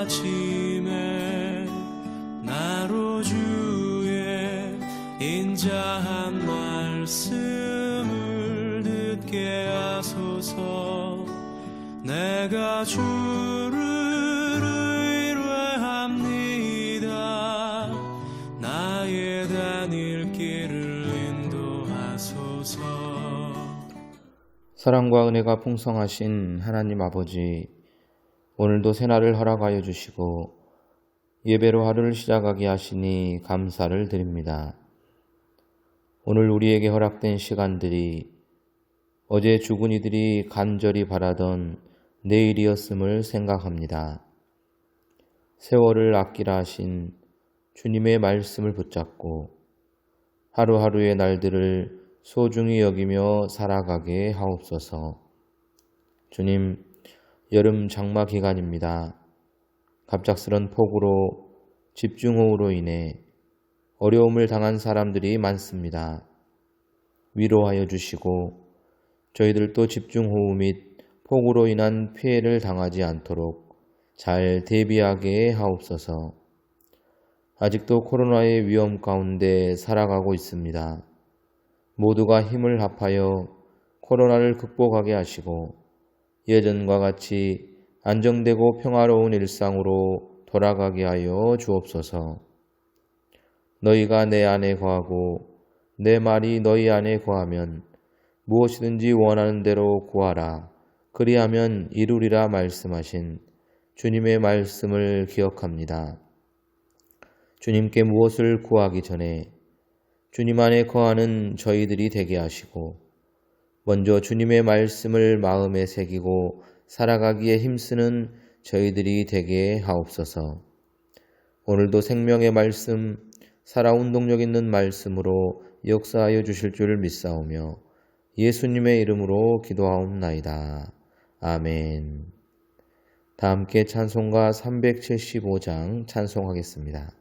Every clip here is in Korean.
아침에 나로 주의 인자한 말씀을 듣게 하소서. 내가 주를 의뢰합니다. 나의 다닐 길을 인도하소서. 사랑과 은혜가 풍성하신 하나님 아버지, 오늘도 새날을 허락하여 주시고 예배로 하루를 시작하게 하시니 감사를 드립니다. 오늘 우리에게 허락된 시간들이 어제 죽은 이들이 간절히 바라던 내일이었음을 생각합니다. 세월을 아끼라 하신 주님의 말씀을 붙잡고 하루하루의 날들을 소중히 여기며 살아가게 하옵소서. 주님, 여름 장마 기간입니다. 갑작스런 폭우로 집중호우로 인해 어려움을 당한 사람들이 많습니다. 위로하여 주시고 저희들도 집중호우 및 폭우로 인한 피해를 당하지 않도록 잘 대비하게 하옵소서. 아직도 코로나의 위험 가운데 살아가고 있습니다. 모두가 힘을 합하여 코로나를 극복하게 하시고 예전과 같이 안정되고 평화로운 일상으로 돌아가게 하여 주옵소서. 너희가 내 안에 거하고 내 말이 너희 안에 거하면 무엇이든지 원하는 대로 구하라. 그리하면 이루리라 말씀하신 주님의 말씀을 기억합니다. 주님께 무엇을 구하기 전에 주님 안에 거하는 저희들이 되게 하시고 먼저 주님의 말씀을 마음에 새기고 살아가기에 힘쓰는 저희들이 되게 하옵소서. 오늘도 생명의 말씀, 살아운동력 있는 말씀으로 역사하여 주실 줄 믿사오며 예수님의 이름으로 기도하옵나이다. 아멘. 다 함께 찬송가 375장 찬송하겠습니다.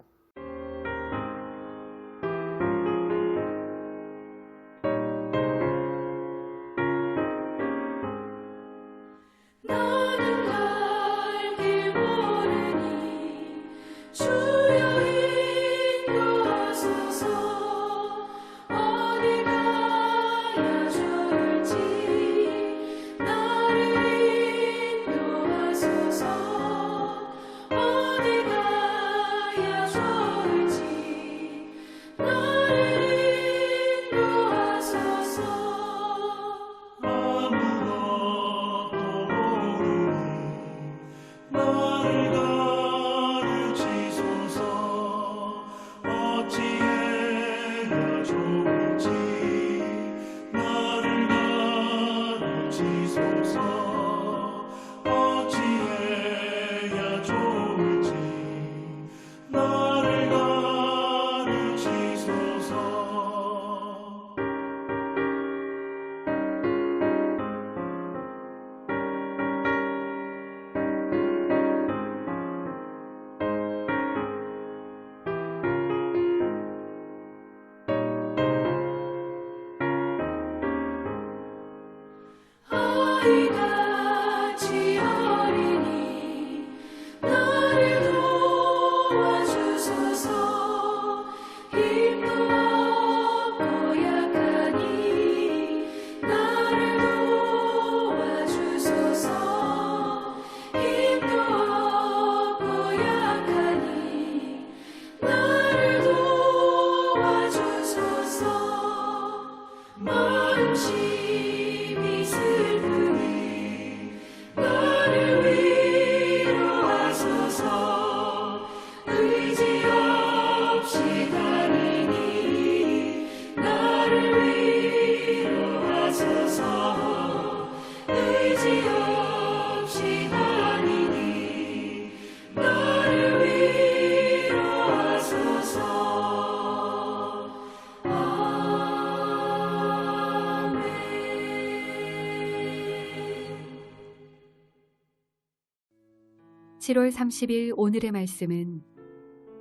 (7월 30일) 오늘의 말씀은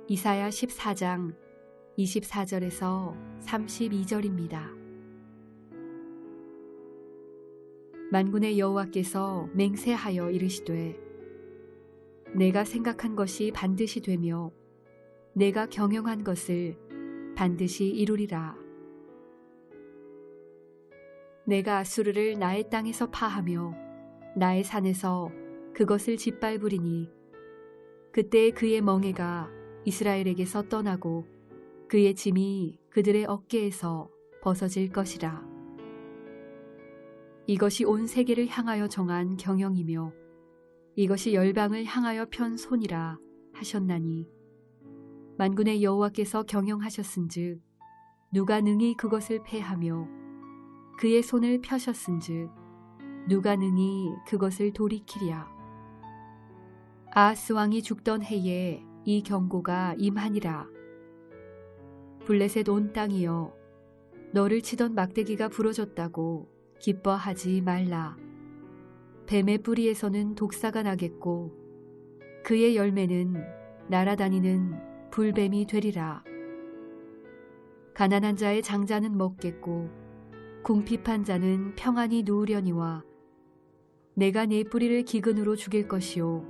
이사야 14장 24절에서 32절입니다. 만군의 여호와께서 맹세하여 이르시되 내가 생각한 것이 반드시 되며 내가 경영한 것을 반드시 이루리라. 내가 아수르를 나의 땅에서 파하며 나의 산에서 그것을 짓밟으리니 그때 그의 멍에가 이스라엘에게서 떠나고 그의 짐이 그들의 어깨에서 벗어질 것이라. 이것이 온 세계를 향하여 정한 경영이며 이것이 열방을 향하여 편 손이라 하셨나니 만군의 여호와께서 경영하셨은즉 누가 능히 그것을 패하며 그의 손을 펴셨은즉 누가 능히 그것을 돌이키랴. 아하스 왕이 죽던 해에 이 경고가 임하니라. 블레셋 온 땅이여, 너를 치던 막대기가 부러졌다고 기뻐하지 말라. 뱀의 뿌리에서는 독사가 나겠고 그의 열매는 날아다니는 불뱀이 되리라. 가난한 자의 장자는 먹겠고 궁핍한 자는 평안히 누우려니와 내가 네 뿌리를 기근으로 죽일 것이요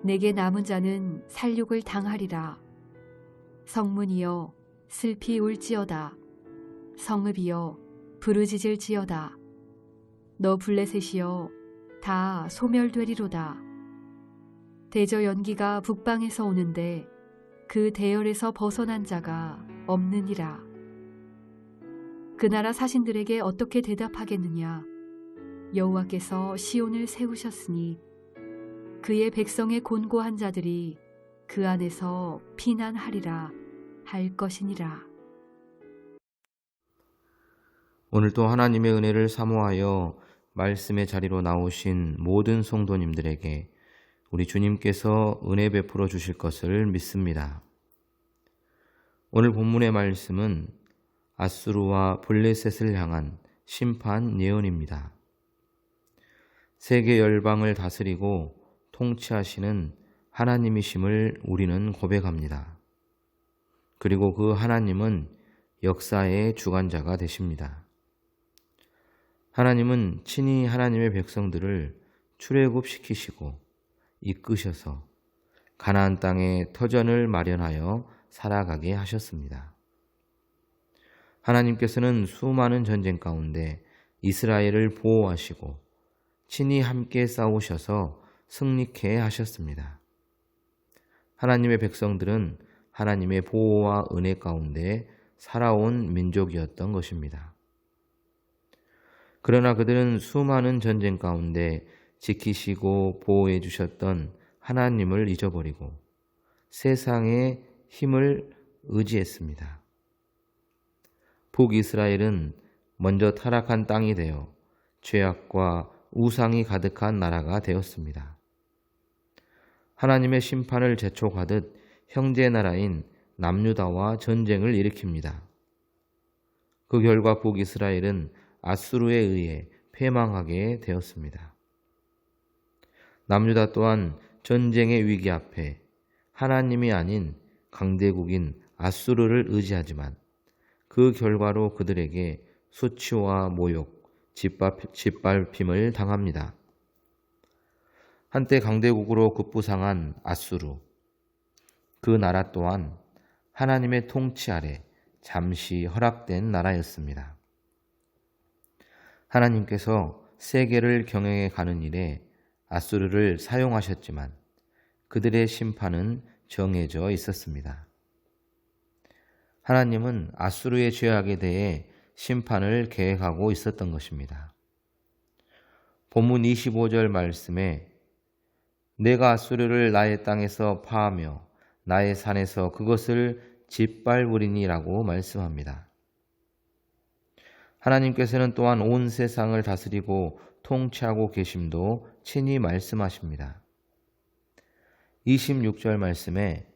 내게 남은 자는 살육을 당하리라. 성문이여 슬피 울지어다. 성읍이여 부르짖을지어다. 너 블레셋이여 다 소멸되리로다. 대저 연기가 북방에서 오는데 그 대열에서 벗어난 자가 없느니라. 그 나라 사신들에게 어떻게 대답하겠느냐. 여호와께서 시온을 세우셨으니 그의 백성의 곤고한 자들이 그 안에서 피난하리라 할 것이니라. 오늘도 하나님의 은혜를 사모하여 말씀의 자리로 나오신 모든 성도님들에게 우리 주님께서 은혜 베풀어 주실 것을 믿습니다. 오늘 본문의 말씀은 아수르와 블레셋을 향한 심판 예언입니다. 세계 열방을 다스리고 통치하시는 하나님이심을 우리는 고백합니다. 그리고 그 하나님은 역사의 주관자가 되십니다. 하나님은 친히 하나님의 백성들을 출애굽시키시고 이끄셔서 가나안 땅에 터전을 마련하여 살아가게 하셨습니다. 하나님께서는 수많은 전쟁 가운데 이스라엘을 보호하시고 친히 함께 싸우셔서 승리케 하셨습니다. 하나님의 백성들은 하나님의 보호와 은혜 가운데 살아온 민족이었던 것입니다. 그러나 그들은 수많은 전쟁 가운데 지키시고 보호해 주셨던 하나님을 잊어버리고 세상의 힘을 의지했습니다. 북이스라엘은 먼저 타락한 땅이 되어 죄악과 우상이 가득한 나라가 되었습니다. 하나님의 심판을 재촉하듯 형제 나라인 남유다와 전쟁을 일으킵니다. 그 결과 북이스라엘은 아수르에 의해 패망하게 되었습니다. 남유다 또한 전쟁의 위기 앞에 하나님이 아닌 강대국인 아수르를 의지하지만 그 결과로 그들에게 수치와 모욕, 짓밟힘을 당합니다. 한때 강대국으로 급부상한 아수르, 그 나라 또한 하나님의 통치 아래 잠시 허락된 나라였습니다. 하나님께서 세계를 경영해 가는 일에 아수르를 사용하셨지만 그들의 심판은 정해져 있었습니다. 하나님은 아수르의 죄악에 대해 심판을 계획하고 있었던 것입니다. 본문 25절 말씀에 내가 아수르를 나의 땅에서 파하며 나의 산에서 그것을 짓밟으리니라고 말씀합니다. 하나님께서는 또한 온 세상을 다스리고 통치하고 계심도 친히 말씀하십니다. 26절 말씀에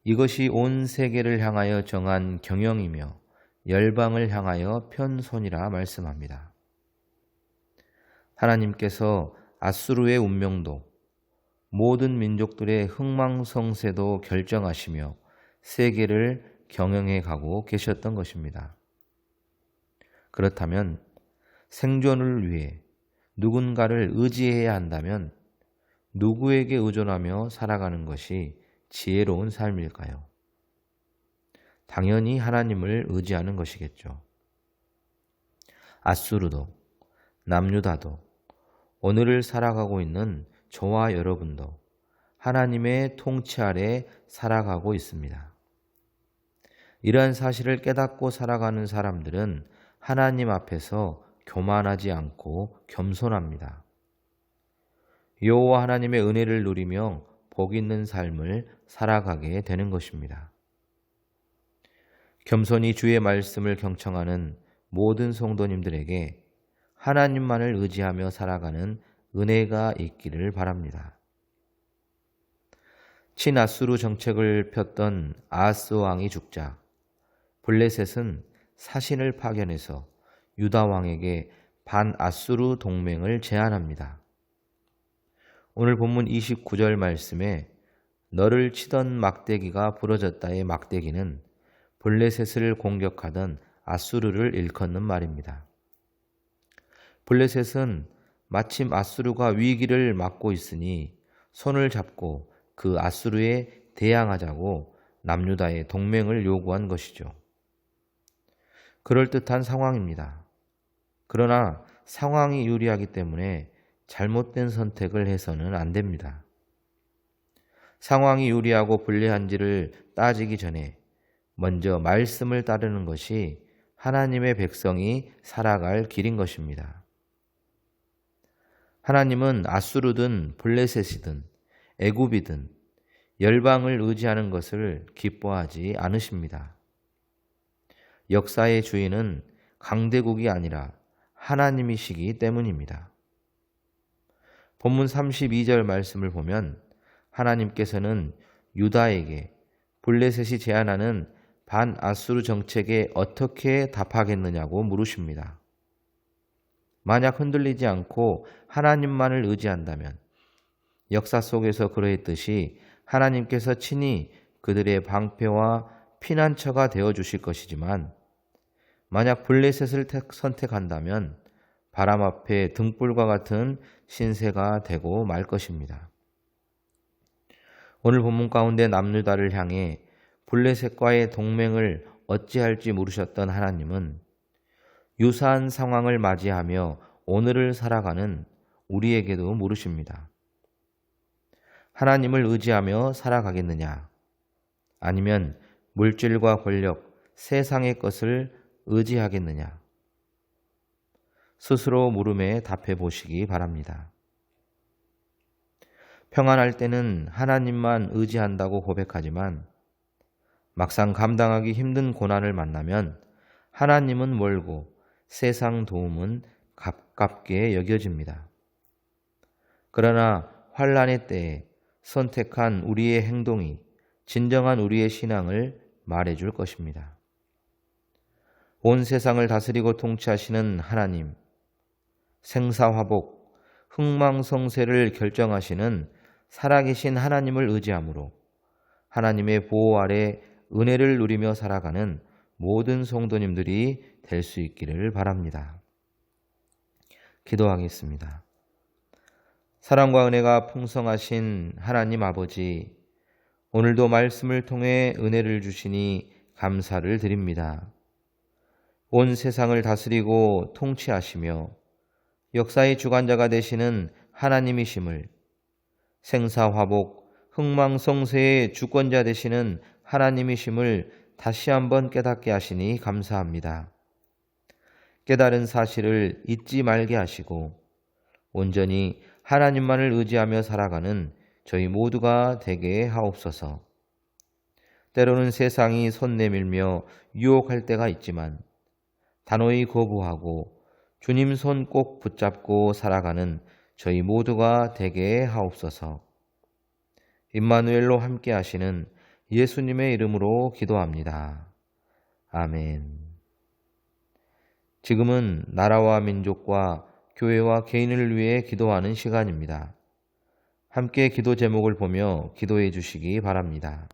이것이 온 세계를 향하여 정한 경영이며 열방을 향하여 편손이라 말씀합니다. 하나님께서 아수르의 운명도 모든 민족들의 흥망성쇠도 결정하시며 세계를 경영해 가고 계셨던 것입니다. 그렇다면 생존을 위해 누군가를 의지해야 한다면 누구에게 의존하며 살아가는 것이 지혜로운 삶일까요? 당연히 하나님을 의지하는 것이겠죠. 아수르도, 남유다도, 오늘을 살아가고 있는 저와 여러분도 하나님의 통치 아래 살아가고 있습니다. 이러한 사실을 깨닫고 살아가는 사람들은 하나님 앞에서 교만하지 않고 겸손합니다. 여호와 하나님의 은혜를 누리며 복 있는 삶을 살아가게 되는 것입니다. 겸손히 주의 말씀을 경청하는 모든 성도님들에게 하나님만을 의지하며 살아가는 은혜가 있기를 바랍니다. 친아수르 정책을 폈던 아하스 왕이 죽자 블레셋은 사신을 파견해서 유다 왕에게 반아수르 동맹을 제안합니다. 오늘 본문 29절 말씀에 너를 치던 막대기가 부러졌다의 막대기는 블레셋을 공격하던 아수르를 일컫는 말입니다. 블레셋은 마침 아수르가 위기를 맞고 있으니 손을 잡고 그 아수르에 대항하자고 남유다의 동맹을 요구한 것이죠. 그럴듯한 상황입니다. 그러나 상황이 유리하기 때문에 잘못된 선택을 해서는 안 됩니다. 상황이 유리하고 불리한지를 따지기 전에 먼저 말씀을 따르는 것이 하나님의 백성이 살아갈 길인 것입니다. 하나님은 아수르든 블레셋이든 애굽이든 열방을 의지하는 것을 기뻐하지 않으십니다. 역사의 주인은 강대국이 아니라 하나님이시기 때문입니다. 본문 32절 말씀을 보면 하나님께서는 유다에게 블레셋이 제안하는 반아수르 정책에 어떻게 답하겠느냐고 물으십니다. 만약 흔들리지 않고 하나님만을 의지한다면 역사 속에서 그러했듯이 하나님께서 친히 그들의 방패와 피난처가 되어주실 것이지만 만약 블레셋을 선택한다면 바람 앞에 등불과 같은 신세가 되고 말 것입니다. 오늘 본문 가운데 남유다를 향해 블레셋과의 동맹을 어찌할지 물으셨던 하나님은 유사한 상황을 맞이하며 오늘을 살아가는 우리에게도 물으십니다. 하나님을 의지하며 살아가겠느냐? 아니면 물질과 권력, 세상의 것을 의지하겠느냐? 스스로 물음에 답해 보시기 바랍니다. 평안할 때는 하나님만 의지한다고 고백하지만 막상 감당하기 힘든 고난을 만나면 하나님은 멀고 세상 도움은 가깝게 여겨집니다. 그러나 환난의 때에 선택한 우리의 행동이 진정한 우리의 신앙을 말해줄 것입니다. 온 세상을 다스리고 통치하시는 하나님, 생사화복, 흥망성쇠를 결정하시는 살아계신 하나님을 의지함으로 하나님의 보호 아래 은혜를 누리며 살아가는 모든 성도님들이 될 수 있기를 바랍니다. 기도하겠습니다. 사랑과 은혜가 풍성하신 하나님 아버지, 오늘도 말씀을 통해 은혜를 주시니 감사를 드립니다. 온 세상을 다스리고 통치하시며 역사의 주관자가 되시는 하나님이심을, 생사화복, 흥망성쇠의 주권자 되시는 하나님이심을 다시 한번 깨닫게 하시니 감사합니다. 깨달은 사실을 잊지 말게 하시고 온전히 하나님만을 의지하며 살아가는 저희 모두가 되게 하옵소서. 때로는 세상이 손 내밀며 유혹할 때가 있지만 단호히 거부하고 주님 손 꼭 붙잡고 살아가는 저희 모두가 되게 하옵소서. 임마누엘로 함께 하시는 예수님의 이름으로 기도합니다. 아멘. 지금은 나라와 민족과 교회와 개인을 위해 기도하는 시간입니다. 함께 기도 제목을 보며 기도해 주시기 바랍니다.